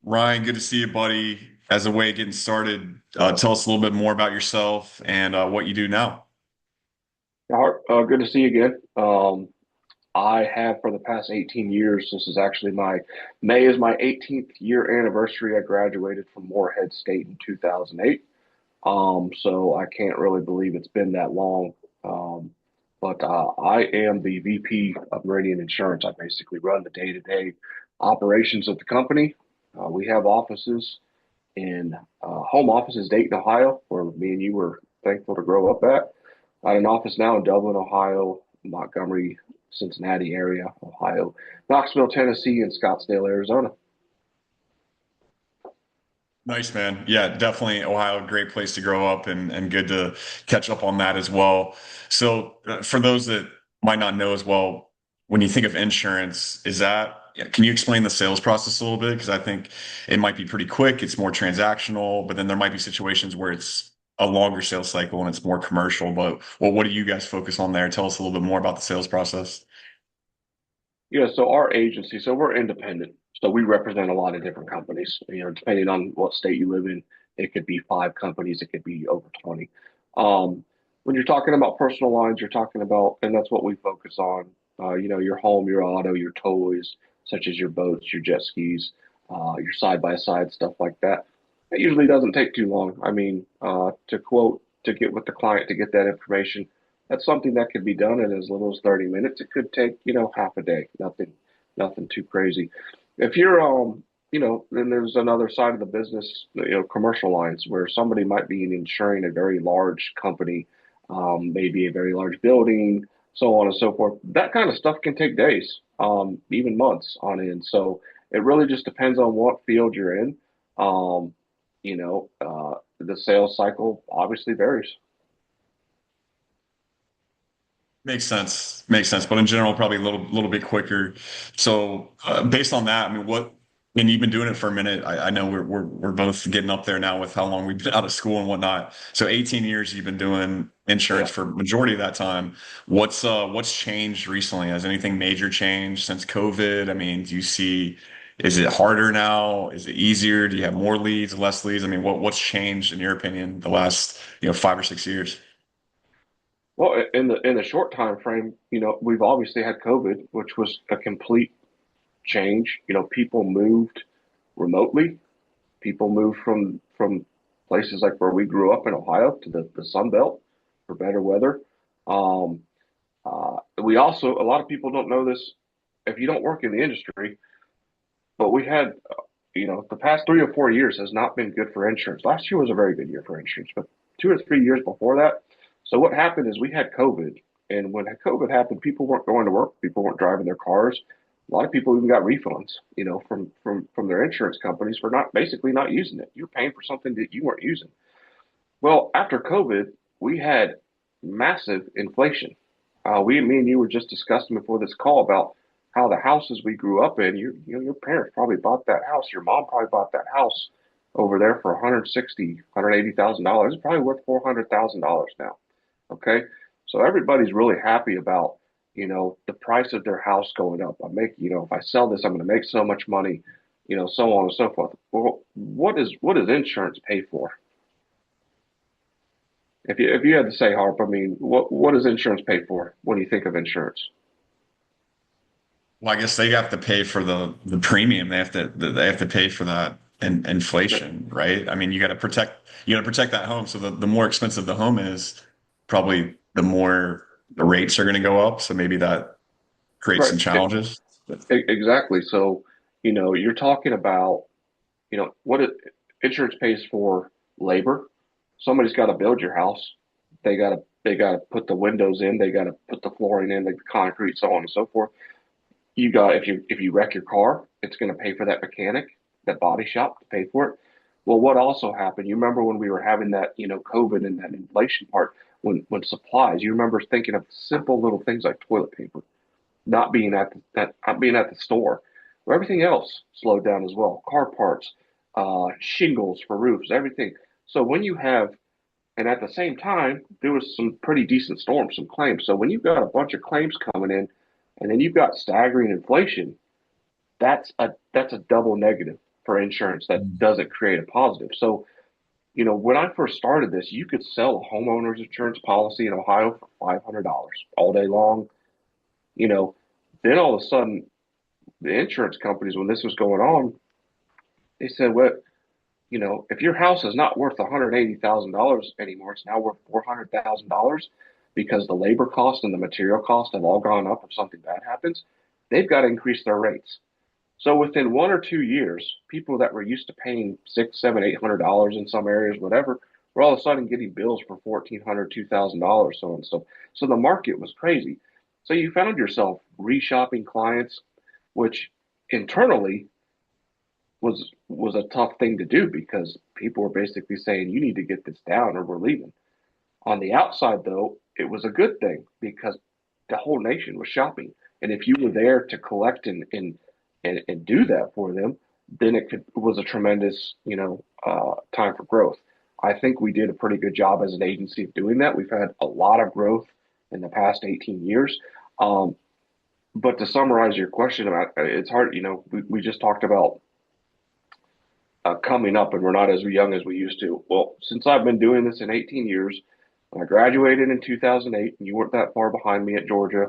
Ryan, good to see you, buddy. As a way of getting started, tell us a little bit more about yourself and what you do now. Art, good to see you again. I have for the past 18 years. This is actually May is my 18th year anniversary. I graduated from Morehead State in 2008. So I can't really believe it's been that long. But I am the VP of Meridian Insurance. I basically run the day-to-day operations of the company. We have offices in home offices, Dayton, Ohio, where me and you were thankful to grow up at. I have an office now in Dublin, Ohio, Montgomery, Cincinnati area, Ohio, Knoxville, Tennessee, and Scottsdale, Arizona. Nice, man. Yeah, definitely Ohio, great place to grow up and good to catch up on that as well. So, for those that might not know as well, when you think of insurance, yeah, can you explain the sales process a little bit? Because I think it might be pretty quick, it's more transactional, but then there might be situations where it's a longer sales cycle and it's more commercial. But well, what do you guys focus on there? Tell us a little bit more about the sales process. Yeah, so our agency, so we're independent. So we represent a lot of different companies. Depending on what state you live in, it could be five companies, it could be over 20. When you're talking about personal lines, you're talking about, and that's what we focus on, your home, your auto, your toys, such as your boats, your jet skis, your side by side, stuff like that. It usually doesn't take too long. I mean, to get with the client to get that information, that's something that could be done in as little as 30 minutes. It could take, half a day. Nothing too crazy. If you're then there's another side of the business, commercial lines where somebody might be insuring a very large company, maybe a very large building, so on and so forth. That kind of stuff can take days, even months on end. So it really just depends on what field you're in. Um, the sales cycle obviously varies. Makes sense. Makes sense. But in general, probably a little bit quicker. So based on that, I mean, and you've been doing it for a minute. I know we're both getting up there now with how long we've been out of school and whatnot. So 18 years you've been doing insurance Yeah. for majority of that time. What's changed recently? Has anything major changed since COVID? I mean, is it harder now? Is it easier? Do you have more leads, less leads? I mean, what's changed in your opinion the last, 5 or 6 years? Well, in the short time frame, we've obviously had COVID, which was a complete change. People moved remotely. People moved from places like where we grew up in Ohio to the Sun Belt for better weather. Um, we also, a lot of people don't know this if you don't work in the industry, but we had, the past 3 or 4 years has not been good for insurance. Last year was a very good year for insurance, but 2 or 3 years before that. So what happened is we had COVID, and when COVID happened, people weren't going to work, people weren't driving their cars. A lot of people even got refunds, from their insurance companies for not basically not using it. You're paying for something that you weren't using. Well, after COVID, we had massive inflation. Me and you were just discussing before this call about how the houses we grew up in. Your parents probably bought that house. Your mom probably bought that house over there for 160, $180,000. It's probably worth $400,000 now. Okay, so everybody's really happy about the price of their house going up. If I sell this, I'm going to make so much money. So on and so forth. Well, what does insurance pay for? If you had to say, Harp, I mean, what does insurance pay for when you think of insurance? Well, I guess they have to pay for the premium. They have to pay for that inflation, right? I mean, you got to protect that home. So the more expensive the home is, probably the more the rates are going to go up. So maybe that creates Right, some challenges. exactly. So, you're talking about, what insurance pays for labor. Somebody's got to build your house. They got to put the windows in. They got to put the flooring in, the concrete, so on and so forth. If you wreck your car, it's going to pay for that mechanic, that body shop to pay for it. Well, what also happened? You remember when we were having that, COVID and that inflation part, when supplies, you remember thinking of simple little things like toilet paper not being at the store. Well, everything else slowed down as well. Car parts, shingles for roofs, everything. So when you have, and at the same time, there was some pretty decent storms, some claims. So when you've got a bunch of claims coming in, and then you've got staggering inflation, that's a double negative. for insurance that Mm. doesn't create a positive. So, when I first started this, you could sell a homeowner's insurance policy in Ohio for $500 all day long. You know, then all of a sudden, the insurance companies, when this was going on, they said, well, if your house is not worth $180,000 anymore, it's now worth $400,000 because the labor cost and the material cost have all gone up if something bad happens. They've got to increase their rates. So within 1 or 2 years, people that were used to paying six, seven, $800 in some areas, whatever, were all of a sudden getting bills for $1,400, $2,000, so and so. So the market was crazy. So you found yourself reshopping clients, which internally was a tough thing to do because people were basically saying you need to get this down or we're leaving. On the outside, though, it was a good thing because the whole nation was shopping, and if you were there to collect and do that for them, then it was a tremendous time for growth. I think we did a pretty good job as an agency of doing that. We've had a lot of growth in the past 18 years. Um, but to summarize your question about it's hard, we just talked about coming up and we're not as young as we used to. Well, since I've been doing this in 18 years, when I graduated in 2008, and you weren't that far behind me at Georgia,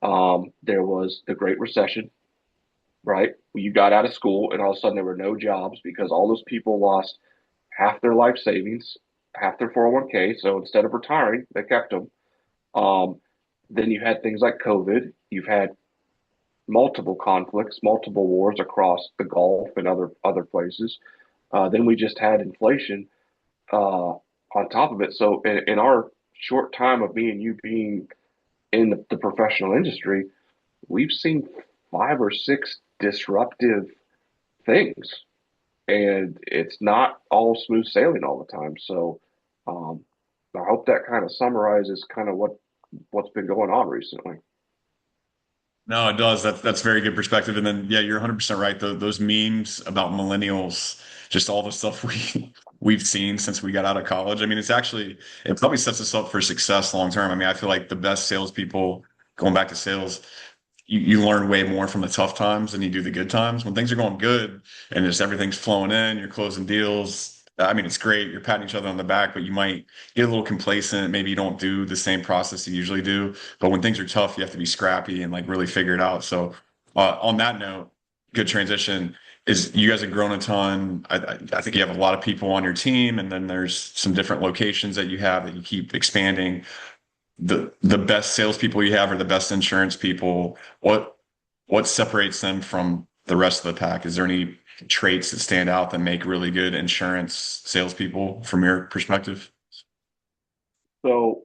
there was the Great Recession, right? You got out of school and all of a sudden there were no jobs because all those people lost half their life savings, half their 401k. So instead of retiring, they kept them. Um, then you had things like COVID. You've had multiple conflicts, multiple wars across the Gulf and other places. Then we just had inflation on top of it. So in our short time of me and you being in the professional industry, we've seen 5 or 6 disruptive things, and it's not all smooth sailing all the time. So um, I hope that kind of summarizes kind of what's been going on recently. No, it does. That's very good perspective. And then, yeah, you're 100% right. Those memes about millennials, just all the stuff we've seen since we got out of college. I mean, it probably sets us up for success long term. I mean, I feel like the best salespeople, going back to sales, you learn way more from the tough times than you do the good times. When things are going good and just everything's flowing in, you're closing deals. I mean, it's great. You're patting each other on the back, but you might get a little complacent. Maybe you don't do the same process you usually do. But when things are tough, you have to be scrappy and like really figure it out. So, on that note, good transition is you guys have grown a ton. I think you have a lot of people on your team, and then there's some different locations that you have that you keep expanding. The best salespeople you have are the best insurance people. What separates them from the rest of the pack? Is there any traits that stand out that make really good insurance salespeople from your perspective? So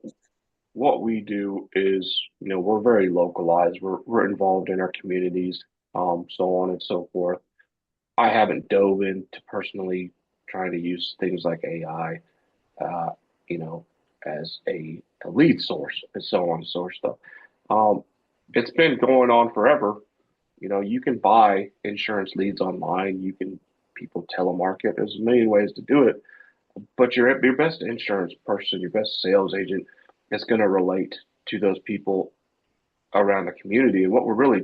what we do is, we're very localized. We're involved in our communities, so on and so forth. I haven't dove into personally trying to use things like AI, uh, you know, as a lead source and so on and so stuff. Um, it's been going on forever. You can buy insurance leads online. People telemarket. There's a million ways to do it, but your best insurance person, your best sales agent is going to relate to those people around the community. And what you're really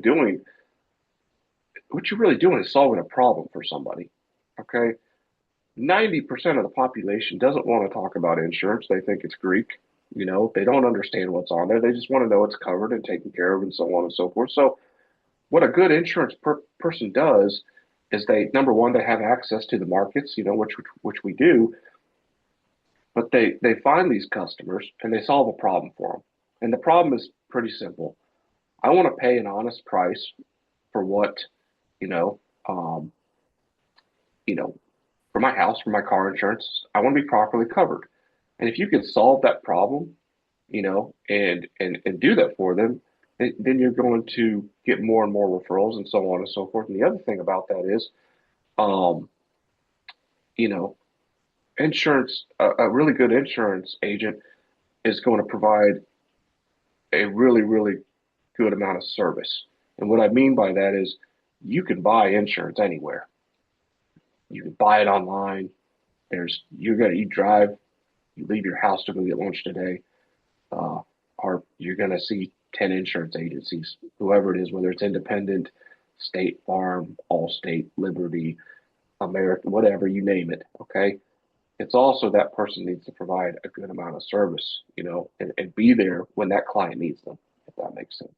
doing is solving a problem for somebody. Okay. 90% of the population doesn't want to talk about insurance. They think it's Greek. They don't understand what's on there. They just want to know it's covered and taken care of and so on and so forth. So what a good insurance person does is number one, they have access to the markets, which we do, but they find these customers and they solve a problem for them. And the problem is pretty simple. I want to pay an honest price for what, you know, um, you know, for my house, for my car insurance. I want to be properly covered. And if you can solve that problem, and do that for them, then you're going to get more and more referrals and so on and so forth. And the other thing about that is, um, you know, a really good insurance agent is going to provide a really, really good amount of service. And what I mean by that is you can buy insurance anywhere. You can buy it online. You drive, you leave your house to go get lunch today, uh, or you're going to see 10 insurance agencies, whoever it is, whether it's independent, State Farm, Allstate, Liberty, American, whatever you name it. Okay. It's also that person needs to provide a good amount of service, and be there when that client needs them, if that makes sense.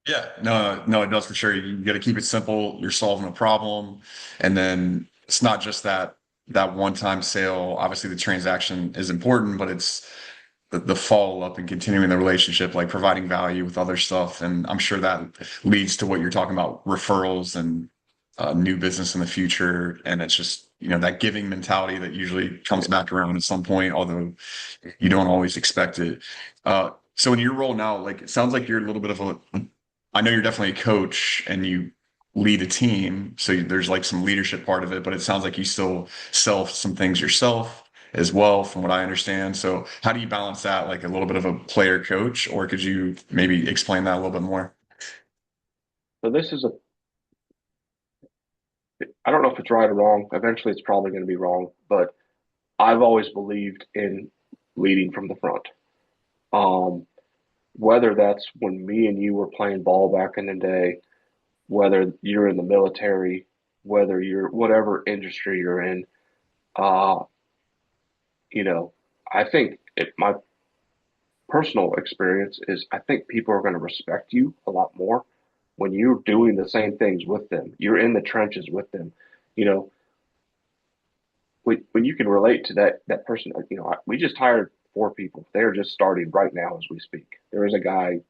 Yeah, no, it does for sure. You got to keep it simple. You're solving a problem, and then it's not just that one-time sale. Obviously, the transaction is important, but it's the follow-up and continuing the relationship, like providing value with other stuff. And I'm sure that leads to what you're talking about, referrals and new business in the future. And it's just, that giving mentality that usually comes Yeah. back around at some point, although you don't always expect it. So in your role now, like it sounds like you're a little bit of I know you're definitely a coach and you lead a team, so there's like some leadership part of it, but it sounds like you still sell some things yourself as well, from what I understand. So how do you balance that, like a little bit of a player coach, or could you maybe explain that a little bit more? So I don't know if it's right or wrong. Eventually, it's probably going to be wrong, but I've always believed in leading from the front. Um, whether that's when me and you were playing ball back in the day, whether you're in the military, whether you're whatever industry you're in, uh, you know, I think my personal experience is I think people are going to respect you a lot more when you're doing the same things with them. You're in the trenches with them. You know, when you can relate to that person, we just hired 4 people. They're just starting right now as we speak. There is a guy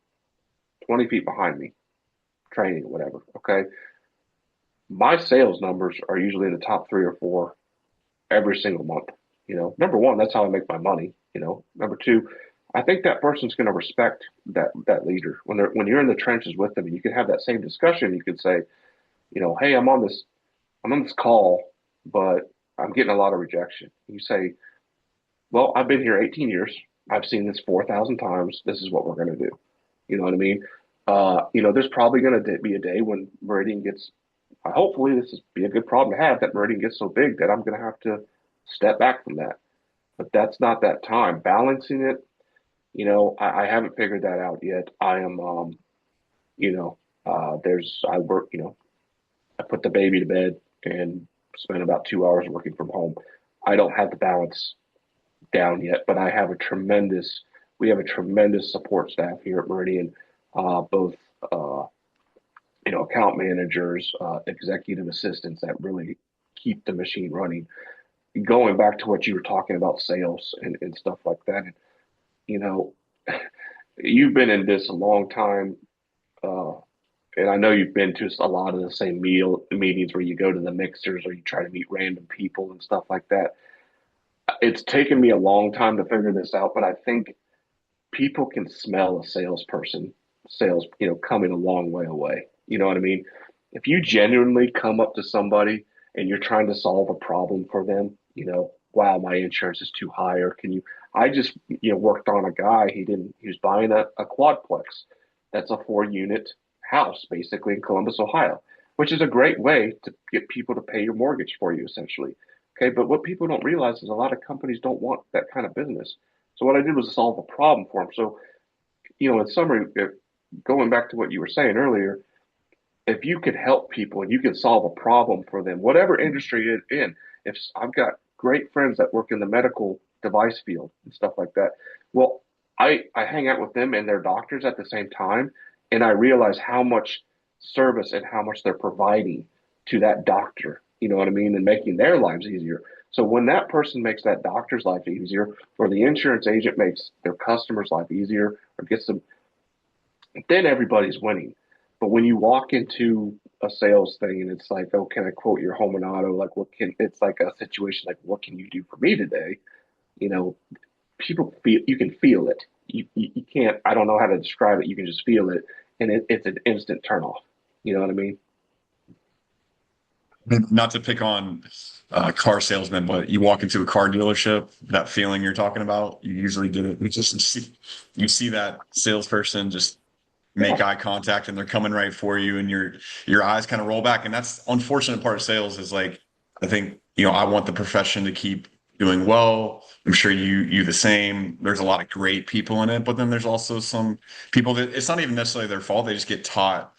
20 feet behind me training, whatever. Okay. My sales numbers are usually in the top 3 or 4 every single month. Number one, that's how I make my money. Number two, I think that person's going to respect that leader when you're in the trenches with them. And you can have that same discussion. You could say, hey, I'm on this call, but I'm getting a lot of rejection. You say, well, I've been here 18 years. I've seen this 4,000 times. This is what we're going to do. You know what I mean? There's probably going to be a day when Meridian gets. Hopefully, this is be a good problem to have. That Meridian gets so big that I'm going to have to step back from that. But that's not that time. Balancing it, I haven't figured that out yet. I am, you know, I work, I put the baby to bed and spend about 2 hours working from home. I don't have the balance down yet, but we have a tremendous support staff here at Meridian, both, uh, account managers, executive assistants that really keep the machine running. Going back to what you were talking about, sales and stuff like that, you know, you've been in this a long time, uh, and I know you've been to a lot of the same meetings where you go to the mixers or you try to meet random people and stuff like that. It's taken me a long time to figure this out, but I think people can smell a salesperson, coming a long way away. You know what I mean? If you genuinely come up to somebody and you're trying to solve a problem for them, wow, my insurance is too high, or can you? I just, worked on a guy. He was buying a quadplex. That's a 4 unit house, basically in Columbus, Ohio, which is a great way to get people to pay your mortgage for you, essentially. Okay, but what people don't realize is a lot of companies don't want that kind of business. So what I did was solve a problem for him. So, in summary, going back to what you were saying earlier, if you could help people and you can solve a problem for them, whatever industry you're in, if I've got great friends that work in the medical device field and stuff like that, well, I hang out with them and their doctors at the same time, and I realize how much service and how much they're providing to that doctor. You know what I mean? And making their lives easier. So when that person makes that doctor's life easier, or the insurance agent makes their customer's life easier, or gets them, then everybody's winning. But when you walk into a sales thing and it's like, oh, can I quote your home and auto? Like, it's like a situation like, what can you do for me today? You know, people you can feel it. You can't, I don't know how to describe it. You can just feel it. And it's an instant turnoff. You know what I mean? Not to pick on car salesmen, but you walk into a car dealership, that feeling you're talking about, you usually get it. You see that salesperson just make Yeah. eye contact and they're coming right for you, and your eyes kind of roll back. And that's unfortunate part of sales is like, I think, I want the profession to keep doing well. I'm sure you the same. There's a lot of great people in it, but then there's also some people that it's not even necessarily their fault. They just get taught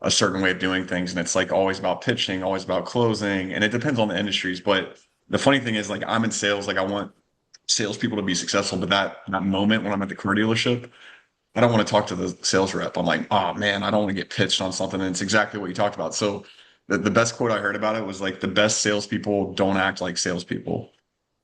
a certain way of doing things. And it's like always about pitching, always about closing. And it depends on the industries. But the funny thing is like I'm in sales, like I want salespeople to be successful, but that moment when I'm at the car dealership, I don't want to talk to the sales rep. I'm like, oh man, I don't want to get pitched on something. And it's exactly what you talked about. So the best quote I heard about it was like the best salespeople don't act like salespeople.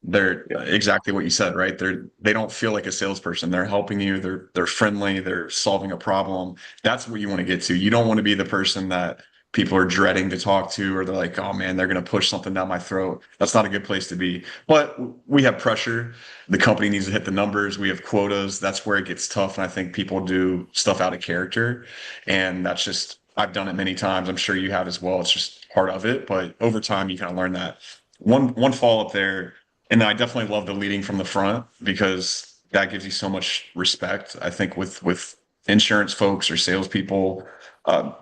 They're Yeah. exactly what you said, right? They don't feel like a salesperson. They're helping you. They're friendly. They're solving a problem. That's what you want to get to. You don't want to be the person that people are dreading to talk to, or they're like, oh man, they're going to push something down my throat. That's not a good place to be. But we have pressure. The company needs to hit the numbers. We have quotas. That's where it gets tough. And I think people do stuff out of character. And that's just, I've done it many times. I'm sure you have as well. It's just part of it. But over time, you kind of learn that. One follow up there, and I definitely love the leading from the front because that gives you so much respect. I think with insurance folks or salespeople,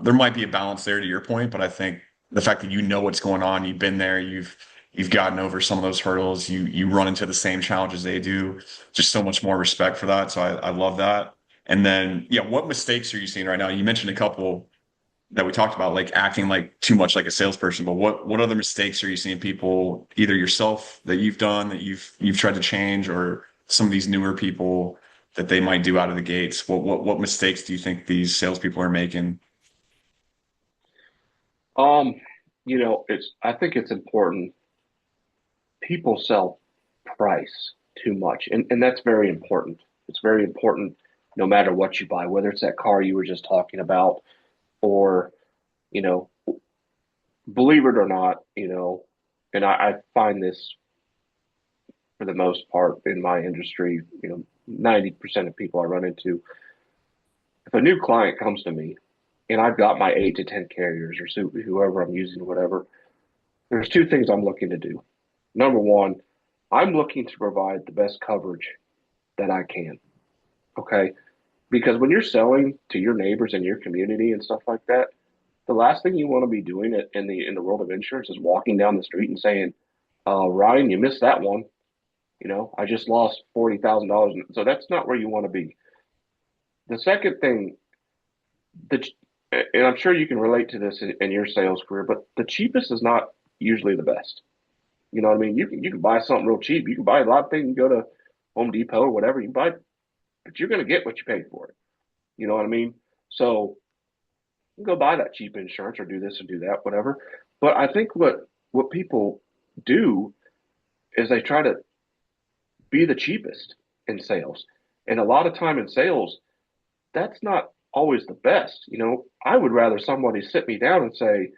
there might be a balance there to your point, but I think the fact that you know what's going on, you've been there, you've gotten over some of those hurdles, you run into the same challenges they do, just so much more respect for that. So I love that. And then, yeah, what mistakes are you seeing right now? You mentioned a couple that we talked about, like acting like too much like a salesperson. But what other mistakes are you seeing people, either yourself that you've done that you've tried to change, or some of these newer people that they might do out of the gates? What mistakes do you think these salespeople are making? Um, I think it's important. People sell price too much, and that's very important. It's very important no matter what you buy, whether it's that car you were just talking about, or, you know, believe it or not, and I find this for the most part in my industry, 90% of people I run into, if a new client comes to me and I've got my 8 to 10 carriers or whoever I'm using, whatever, there's two things I'm looking to do. Number one, I'm looking to provide the best coverage that I can. Okay. Because when you're selling to your neighbors and your community and stuff like that, the last thing you want to be doing in the world of insurance is walking down the street and saying, Ryan, you missed that one. I just lost $40,000. So that's not where you want to be. The second thing, the and I'm sure you can relate to this in your sales career, but the cheapest is not usually the best. You know what I mean? You can buy something real cheap. You can buy a lot of things. You go to Home Depot or whatever. You can buy, but you're going to get what you paid for it. You know what I mean? So you can go buy that cheap insurance or do this and do that, whatever. But I think what people do is they try to be the cheapest in sales, and a lot of time in sales, that's not always the best. I would rather somebody sit me down and say,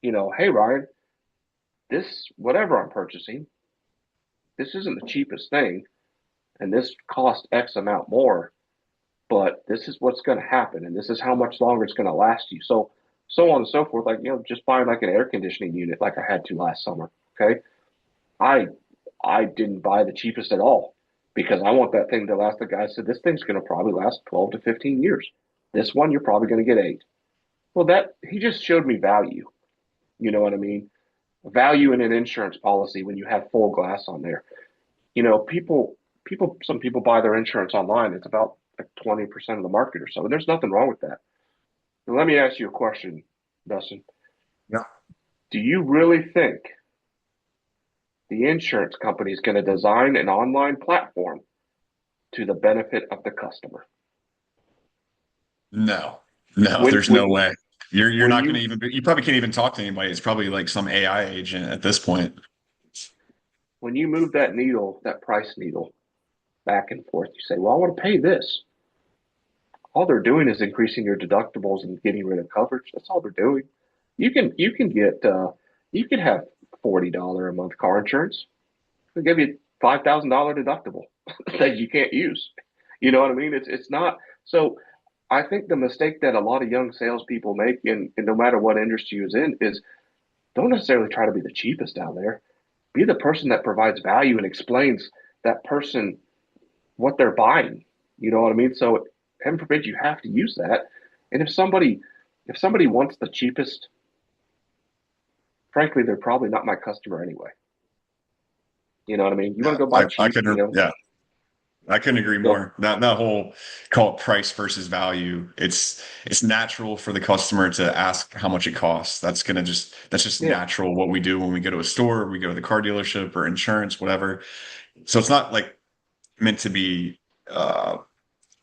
hey Ryan, this whatever I'm purchasing, this isn't the cheapest thing, and this cost X amount more, but this is what's going to happen, and this is how much longer it's going to last you. So on and so forth. Like, just buying like an air conditioning unit, like I had to last summer. Okay, I I didn't buy the cheapest at all because I want that thing to last. The guy said this thing's going to probably last 12 to 15 years. This one you're probably going to get 8. Well, that he just showed me value. You know what I mean? Value in an insurance policy when you have full glass on there. Some people buy their insurance online. It's about like 20% of the market or so. And there's nothing wrong with that. And let me ask you a question, Dustin. Yeah. Do you really think the insurance company is going to design an online platform to the benefit of the customer? No, no, When there's no when way. You're when not going to you even, you probably can't even talk to anybody. It's probably like some AI agent at this point. when you move that needle, that price needle back and forth, you say, "Well, I want to pay this." All they're doing is increasing your deductibles and getting rid of coverage. That's all they're doing. You can have $40 a month car insurance. They'll give you $5,000 deductible that you can't use. You know what I mean? It's not so. I think the mistake that a lot of young salespeople make, in no matter what industry you're in, is don't necessarily try to be the cheapest out there. Be the person that provides value and explains that person what they're buying. You know what I mean? So heaven forbid you have to use that. And if somebody wants the cheapest, frankly, they're probably not my customer anyway. You know what I mean? You want Yeah, to go buy I cheap, could, yeah, I couldn't agree So more. That whole call it price versus value. It's natural for the customer to ask how much it costs. That's just yeah, natural what we do when we go to a store, we go to the car dealership or insurance, whatever. So it's not like meant to be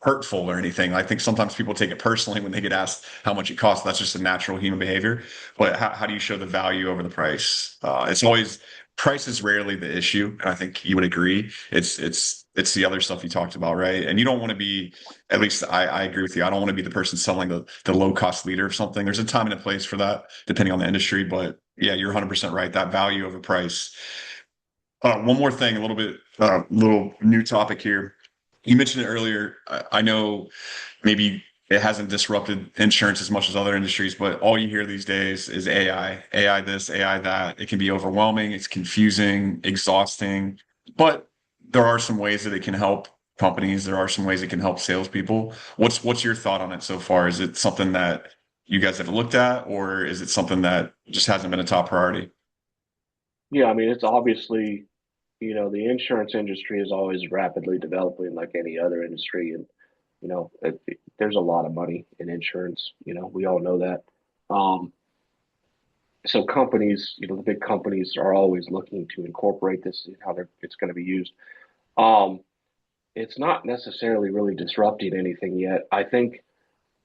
hurtful or anything. I think sometimes people take it personally when they get asked how much it costs. That's just a natural human behavior. But how do you show the value over the price? It's always price is rarely the issue, and I think you would agree. It's the other stuff you talked about, right? And you don't want to be, at least I agree with you. I don't want to be the person selling the low cost leader of something. There's a time and a place for that, depending on the industry. But yeah, you're 100% right. That value over price. One more thing, a little bit, little new topic here. You mentioned it earlier. I know maybe it hasn't disrupted insurance as much as other industries, but all you hear these days is AI, AI this, AI that. It can be overwhelming, it's confusing, exhausting, but there are some ways that it can help companies. There are some ways it can help salespeople. What's your thought on it so far? Is it something that you guys have looked at, or is it something that just hasn't been a top priority? yeah. I mean, it's obviously, the insurance industry is always rapidly developing, like any other industry, and there's a lot of money in insurance. We all know that. Um, so companies, the big companies are always looking to incorporate this in how it's going to be used. Um, it's not necessarily really disrupting anything yet. I think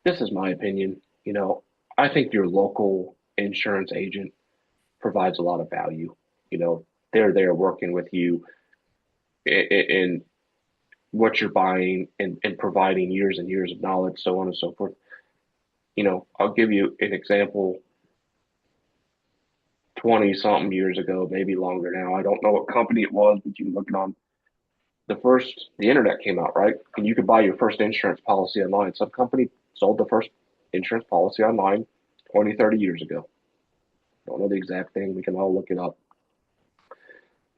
this is my opinion. I think your local insurance agent provides a lot of value. You know, they're there working with you in what you're buying and providing years and years of knowledge, so on and so forth. I'll give you an example. 20 something years ago, maybe longer now. I don't know what company it was, but you can look it on. The internet came out, right? And you could buy your first insurance policy online. Some company sold the first insurance policy online 20, 30 years ago. Don't know the exact thing. We can all look it up.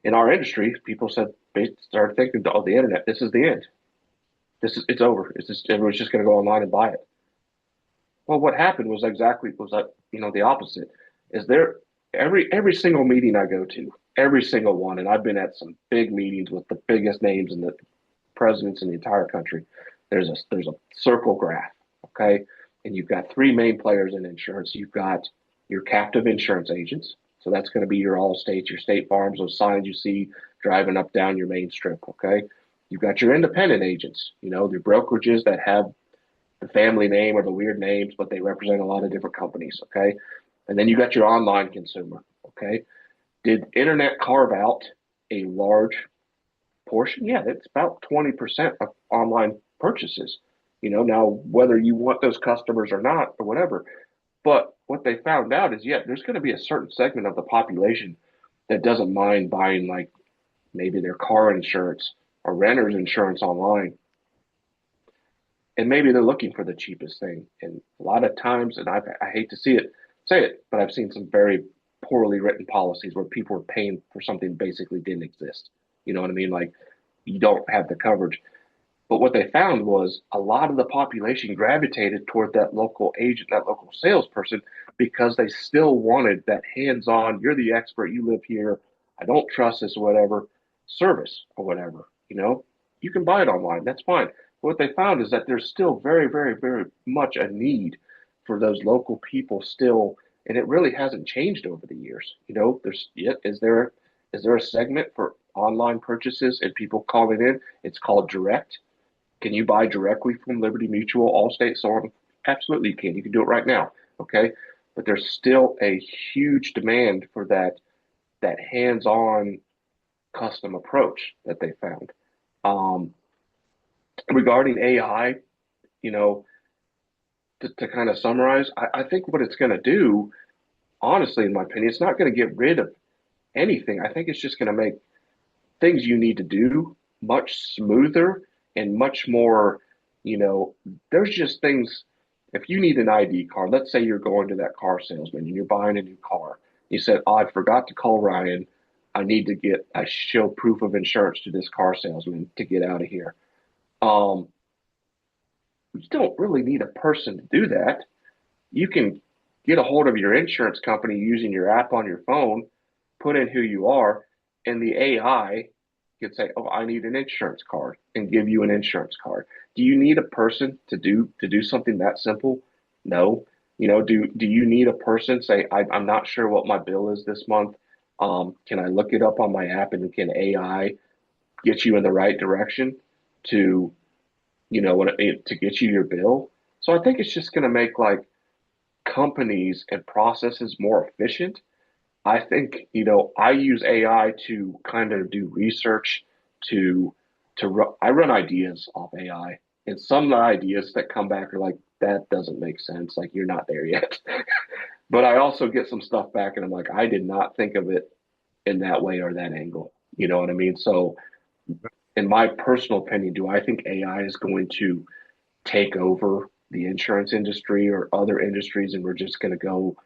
In our industry, people said, they started thinking, oh, the internet, this is the end. It's over. Everyone's just going to go online and buy it. Well, what happened was that, the opposite. Is there every single meeting I go to, every single one, and I've been at some big meetings with the biggest names and the presidents in the entire country. There's a circle graph, okay? And you've got three main players in insurance. You've got your captive insurance agents. So that's going to be your Allstates, your State Farms, those signs you see driving up down your main strip, okay? You've got your independent agents, your brokerages that have the family name or the weird names, but they represent a lot of different companies, okay? And then you got your online consumer, okay? Did internet carve out a large portion? Yeah, it's about 20% of online purchases. Now whether you want those customers or not or whatever, but what they found out is, yeah, there's going to be a certain segment of the population that doesn't mind buying like maybe their car insurance or renter's insurance online, and maybe they're looking for the cheapest thing. And a lot of times, and I hate to say it, but I've seen some very poorly written policies where people are paying for something basically didn't exist. You know what I mean? Like you don't have the coverage. But what they found was a lot of the population gravitated toward that local agent, that local salesperson, because they still wanted that hands on, you're the expert, you live here, I don't trust this or whatever, service or whatever. You can buy it online, that's fine. But what they found is that there's still very, very, very much a need for those local people still, and it really hasn't changed over the years. There's yet is there a segment for online purchases and people calling in? It's called direct. Can you buy directly from Liberty Mutual, Allstate, so on? Absolutely, you can. You can do it right now. Okay, but there's still a huge demand for that hands-on custom approach that they found. Um, Regarding AI, you know, to kind of summarize, I think what it's going to do, honestly, in my opinion, it's not going to get rid of anything. I think it's just going to make things you need to do much smoother and much more, you know, there's just things. If you need an ID card, let's say you're going to that car salesman and you're buying a new car. You said, oh, I forgot to call Ryan. I show proof of insurance to this car salesman to get out of here. Um, you don't really need a person to do that. You can get a hold of your insurance company using your app on your phone, put in who you are, and the AI could say, "Oh, I need an insurance card," and give you an insurance card. Do you need a person to do something that simple? No. Do you need a person say, I'm not sure what my bill is this month. Can I look it up on my app and can AI get you in the right direction to, to get you your bill? So I think it's just going to make like companies and processes more efficient. I think, I use AI to kind of do research to I run ideas off AI, and some of the ideas that come back are like, that doesn't make sense. Like, you're not there yet. But I also get some stuff back and I'm like, I did not think of it in that way or that angle. You know what I mean? So in my personal opinion, do I think AI is going to take over the insurance industry or other industries and we're just going to go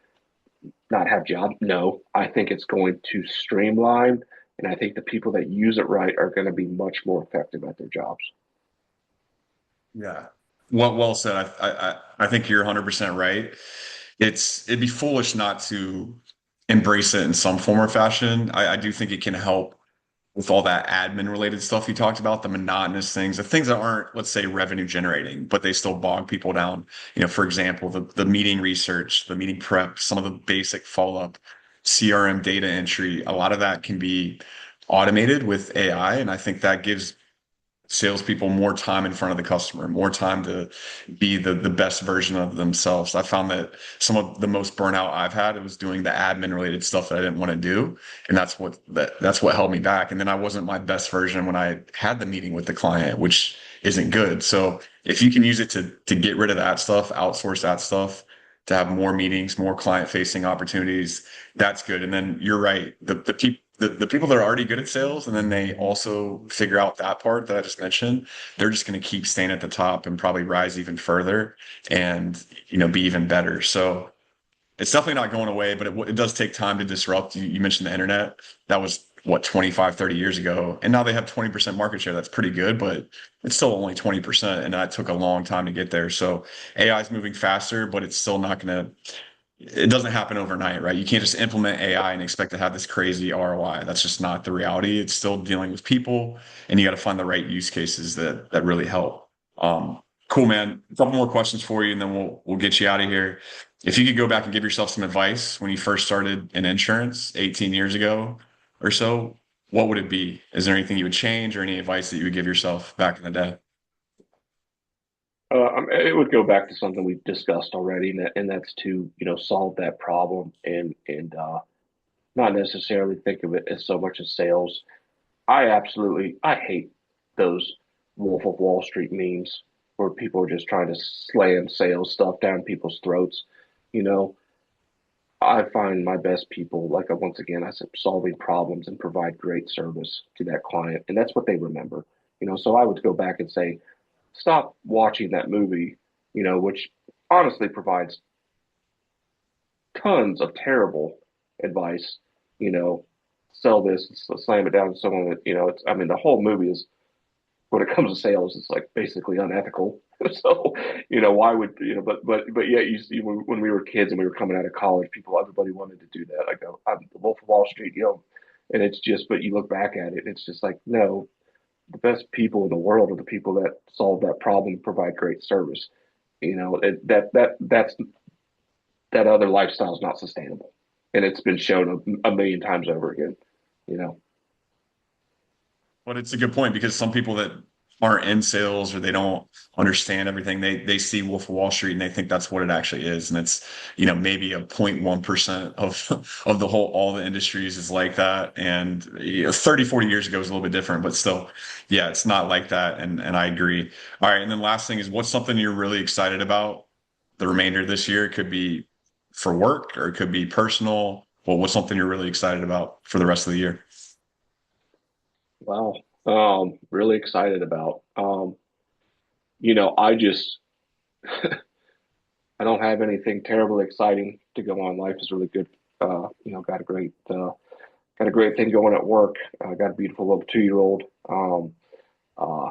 not have jobs? No, I think it's going to streamline, and I think the people that use it right are going to be much more effective at their jobs. Yeah. Well said. I think you're 100% right. It'd be foolish not to embrace it in some form or fashion. I do think it can help with all that admin related stuff you talked about, the monotonous things, the things that aren't, let's say, revenue generating, but they still bog people down. For example, the meeting research, the meeting prep, some of the basic follow-up, CRM data entry, a lot of that can be automated with AI. And I think that gives salespeople more time in front of the customer, more time to be the best version of themselves. I found that some of the most burnout I've had was doing the admin related stuff that I didn't want to do. And that's what held me back. And then I wasn't my best version when I had the meeting with the client, which isn't good. So if you can use it to get rid of that stuff, outsource that stuff, to have more meetings, more client facing opportunities, that's good. And then you're right. The people that are already good at sales and then they also figure out that part that I just mentioned, they're just going to keep staying at the top and probably rise even further and, be even better. So it's definitely not going away, but it does take time to disrupt. You mentioned the internet. That was what, 25, 30 years ago. And now they have 20% market share. That's pretty good, but it's still only 20%. And that took a long time to get there. So AI is moving faster, but it's still not going to it doesn't happen overnight, right? You can't just implement AI and expect to have this crazy ROI. That's just not the reality. It's still dealing with people, and you got to find the right use cases that really help. Cool, man. A couple more questions for you, and then we'll get you out of here. If you could go back and give yourself some advice when you first started in insurance 18 years ago or so, what would it be? Is there anything you would change or any advice that you would give yourself back in the day? It would go back to something we've discussed already, and that's to solve that problem and not necessarily think of it as so much as sales. I hate those Wolf of Wall Street memes where people are just trying to slam sales stuff down people's throats. You know, I find my best people, like once again, I said, solving problems and provide great service to that client, and that's what they remember. So I would go back and say, stop watching that movie, which honestly provides tons of terrible advice. You know, sell this, slam it down to someone that it's. I mean, the whole movie is when it comes to sales, it's like basically unethical. So, why would but yet you see when we were kids and we were coming out of college, everybody wanted to do that. Like, I'm the Wolf of Wall Street, and it's just, but you look back at it, it's just like, no, the best people in the world are the people that solve that problem and provide great service. That other lifestyle is not sustainable, and it's been shown a million times over again. You know, But it's a good point because some people that aren't in sales or they don't understand everything, they see Wolf of Wall Street and they think that's what it actually is. And it's, maybe a 0.1% of the whole, all the industries is like that. And 30, 40 years ago was a little bit different, but still, yeah, it's not like that. And I agree. All right. And then last thing is what's something you're really excited about the remainder of this year? It could be for work or it could be personal. Well, what's something you're really excited about for the rest of the year? wow, really excited about. I just I don't have anything terribly exciting to go on. Life is really good. Got a great thing going at work. Got a beautiful little 2 year old. Uh,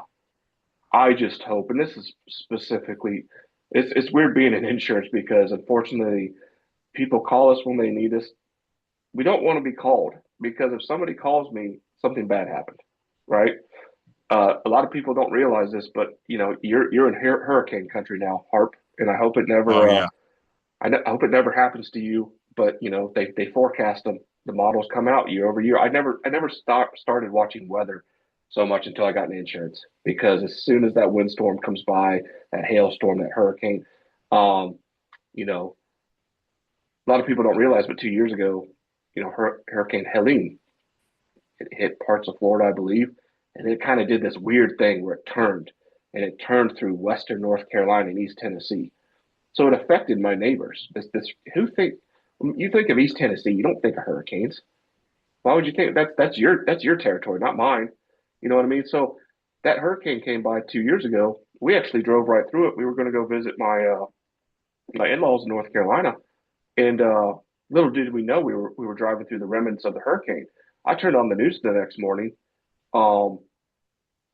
I just hope, and this is specifically, it's weird being in insurance because unfortunately people call us when they need us. We don't want to be called because if somebody calls me, something bad happened. right? A lot of people don't realize this, but you know, you're in hurricane country now, Harp, and I hope it Oh never yeah. I hope it never happens to you. But you know, they forecast them. The models come out year over year. I never started watching weather so much until I got in insurance because as soon as that windstorm comes by, that hailstorm, that hurricane, um, you know, a lot of people don't realize, but 2 years ago, you know, Hurricane Helene, it hit parts of Florida, I believe, and it kind of did this weird thing where it turned, and it turned through western North Carolina and East Tennessee. So it affected my neighbors. This who think you think of East Tennessee, you don't think of hurricanes. Why would you think that's your territory, not mine? You know what I mean? So that hurricane came by 2 years ago. We actually drove right through it. We were going to go visit my in-laws in North Carolina, and little did we know we were driving through the remnants of the hurricane. I turned on the news the next morning, um,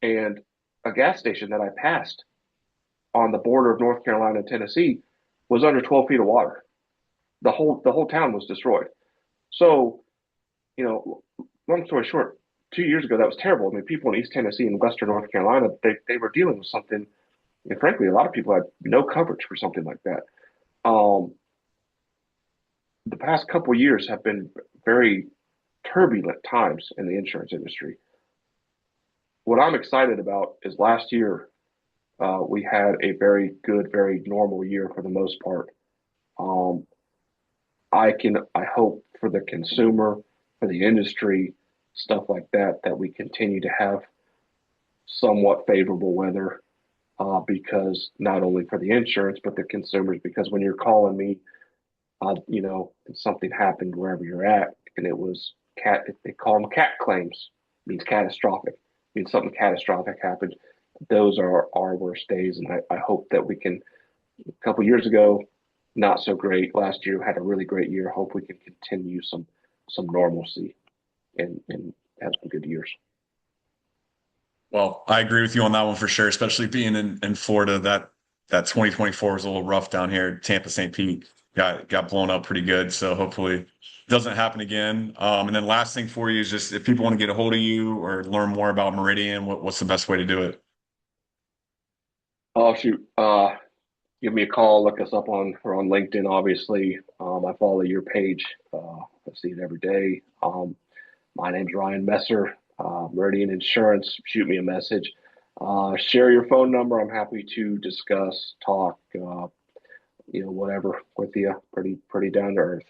and a gas station that I passed on the border of North Carolina and Tennessee was under 12 feet of water. The whole town was destroyed. So, you know, long story short, 2 years ago that was terrible. I mean, people in East Tennessee and Western North Carolina, they were dealing with something, and frankly, a lot of people had no coverage for something like that. Um, the past couple of years have been very turbulent times in the insurance industry. What I'm excited about is last year we had a very good, very normal year for the most part. Um, I hope for the consumer, for the industry, stuff like that, that we continue to have somewhat favorable weather because not only for the insurance but the consumers. Because when you're calling me, you know, and something happened wherever you're at, and it was cat, they call them cat claims, means catastrophic, means something catastrophic happened. Those are our worst days, and I hope that we can. A couple years ago, not so great. Last year had a really great year. Hope we can continue some normalcy and have some good years. Well, I agree with you on that one for sure, especially being in Florida. That 2024 was a little rough down here. Tampa, St. Pete got blown up pretty good. So hopefully it doesn't happen again. And then last thing for you is just if people want to get a hold of you or learn more about Meridian, what's the best way to do it? Oh shoot. Give me a call. Look us up on or on LinkedIn. Obviously, I follow your page. I see it every day. My name's Ryan Messer, Meridian Insurance. Shoot me a message. Share your phone number. I'm happy to discuss, talk, you know, whatever with you. Pretty down to earth.